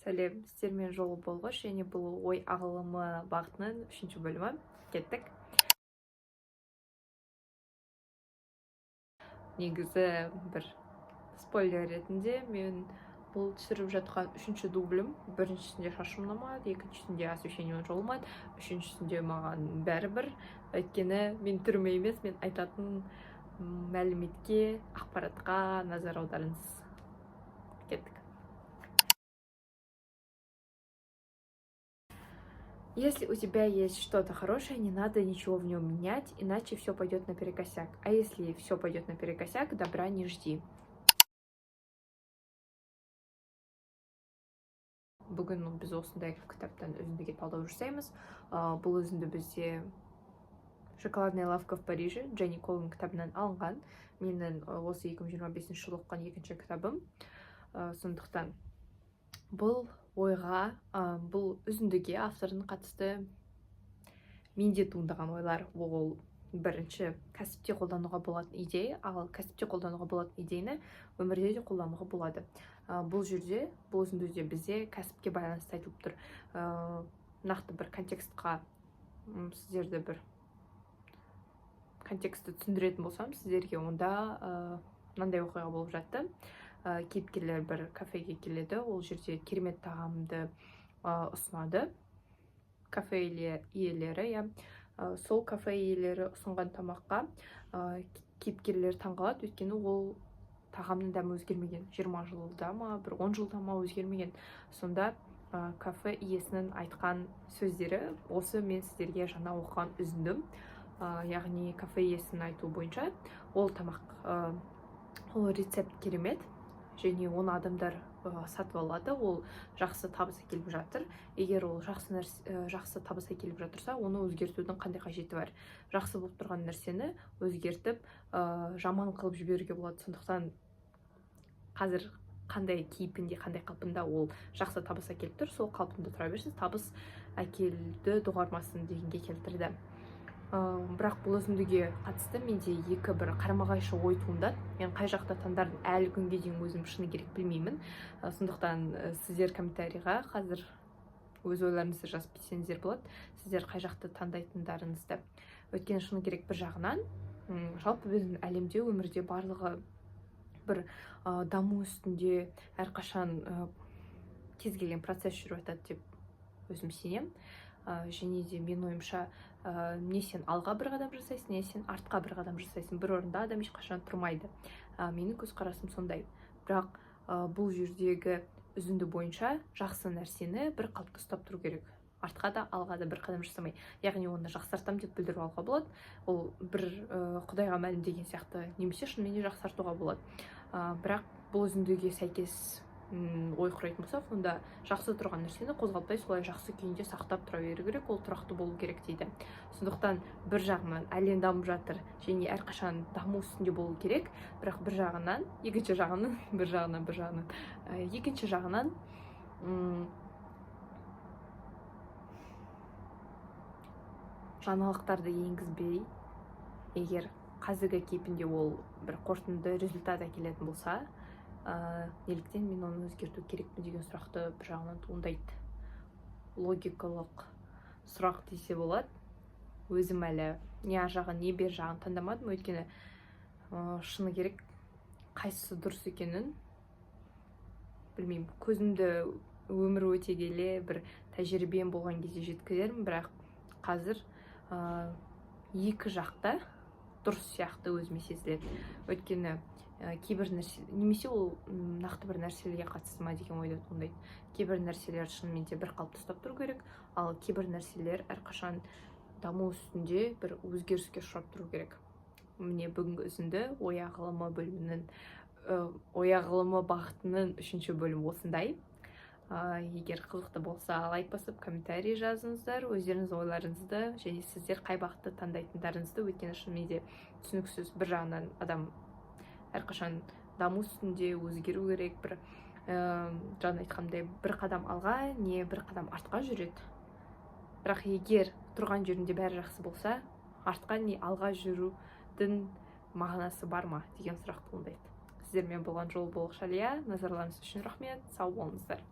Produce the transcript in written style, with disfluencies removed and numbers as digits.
Сәлем, сіздермен жолы болғыш, және бұл ой ағылымы бағытының 3-ші бөлімі. Кеттік. Негізі бір спойлер ретінде мен бұл түсіріп жатқан 3-ші дублім. Біріншісінде шашым ұнамады, екіншісінде освещение жолмады, үшіншісінде маған бәрібір. Өйткені мен түрме емес, мен айтатын мәліметке, ақпаратқа назар аударыңыз. Кеттік. Если у тебя есть что-то хорошее, не надо ничего в нем менять, иначе все пойдет наперекосяк. А если все пойдет наперекосяк, добра не жди. Бүгін біз осындай кітаптан үзіндіге талдау жасаймыз. Бұл үзінді бізде «Шоколадная лавка в Париже» Дженни Коллин кітабынан алынған. Менің осы 2025 жылы оқыған екінші кітабым. Сондықтан бұл ойға, бұл үзіндіге автордың қатысты менде туындаған ойлар. Ол бірінші кәсіпте қолдануға болатын идея, ал кәсіпте қолдануға болатын идеяны өмірде де қолдануға болады. Бұл жерде, бұл үзіндіде бізде кәсіпке байланысты айтылып тұр. Нақты бір контекстқа сіздерді бір контекстті түсіндіретін болсам, сіздерге онда мынандай оқиға болып жатты. Кейіпкерлер бір кафеге келеді, ол жерде керемет тағамды ұсынады. Кафе иелері, сол кафе иелері ұсынған тамаққа кейіпкерлер таңғалады, өйткені ол тағамның дәмі өзгермеген. 20 жылда ма, бір 10 жылда ма өзгермеген. Сонда кафе иесінің айтқан сөздері осы мен сіздерге жаңа оқыған үзіндім. Яғни кафе иесінің айтуы бойынша ол тамақ, ол рецепт керемет, және оны адамдар сатып алады, ол жақсы табыс әкеліп жатыр. Егер ол жақсы табыс әкеліп жатырса, оны өзгертудің қандай қажеті бар? Жақсы болып тұрған нәрсені өзгертіп, жаман қылып жіберуге болады. Сондықтан қазір қандай кейпінде, қандай қалпында ол жақсы табыс әкеліп тұр, сол қалпында тұра берсіз, табыс әкелді доғармасын дегенге келтірді. Бірақ бұл үзіндіге қатысты менде екі бір қарама-қайшы ой туындады. Мен қай жақта таңдардың әлі күнге дейін өзім шыны керек білмеймін. Сондықтан сіздер комментарийға қазір өз ойларыңызды жазып кетсеңіздер болады. Сіздер қай жақты таңдайтындарыңызды. Өйткені шыны керек бір жағынан, жалпы біздің әлемде, өмірде барлығы бір даму үстінде, әрқашан кез келген процесс жүріп жатады деп өзім сенемін. Және де мен ойымша, не сен алға бір қадам жасайсың, не сен артқа бір қадам жасайсың. Бір орында адам ешқашан тұрмайды. Менің көзқарасым сондай. Бірақ бұл жердегі үзінді бойынша жақсы нәрсені бір қалыпта ұстап тұру керек. Артқа да, алға да бір қадам жасамай. Яғни оны жақсартам деп білдіріп алуға болады. Ол бір Құдайға мәлім деген сияқты, немесе шынымен де жақсартуға болады. Бірақ бұл үзіндіге сәйкес ой құрайтын болсақ, онда жақсы тұрған нәрсені қозғалтпай солай жақсы күйінде сақтап тұра беру керек, ол тұрақты болу керек дейді. Сондықтан бір жағынан әлем дамып жатыр және әрқашан даму үстінде болу керек, бірақ бір жағынан, екінші жағынан жаңалықтарды енгізбей, егер қазіргі кейпінде ол бір қорытынды результат әкелетін болса, неліктен мен оны өзгерту керекпін деген сұрақты бір жағынан туындайды. Логикалық сұрақ десе болады. Өзім әлі не ар жағын, не бер жағын таңдамадым, өйткені шыны керек қайсысы дұрыс екенін білмеймін. Көзімді өмір өте келе бір тәжірибем болған кезде жеткізермін, бірақ қазір екі жақта дұрыс сияқты өзіме сезіледі. Өйткені кейбір нәрсе, немесе ол нақты бір нәрселерге қатысты ма деген ойды туындайды. Кейбір нәрселер шынымен де бір қалыпты ұстап тұру керек, ал кейбір нәрселер әрқашан даму үстінде бір өзгеріске ұшырап тұру керек. Міне бүгінгі үзінді ой ағылымы бағытының 3-ші бөлім осындай. Егер қызықты болса, лайк басып, комментарий жазыңыздар, өздеріңіз ойларыңызды, және сіздер қай бағытты таңдайтындарыңызды. Өйткені шынымен де түсініксіз, бір жағынан адам әрқашан даму үстінде өзгеру керек, бір жаңа айтқандай бір қадам алға, не бір қадам артқа жүреді. Бірақ егер тұрған жерінде бәрі жақсы болса, артқа не алға жүрудің мағынасы бар ма деген сұрақ туындайды. Сіздермен болған жол болғыш Әлия. Назарларыңыз үшін рахмет. Сау болыңыздар.